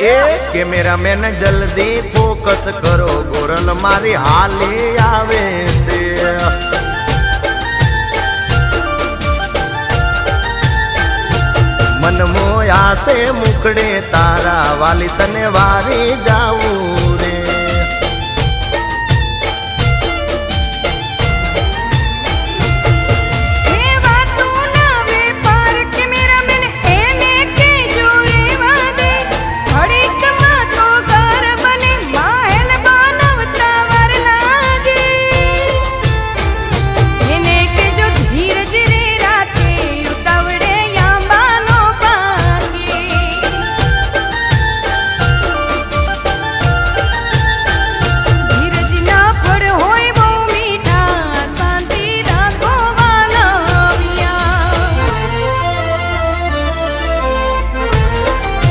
એ cameraman જલ્દી focus કરો, ગોરલ મારી હાલી આવે છે. મન મોયા છે મુખડે તારા, વાલી તને વારી જાવું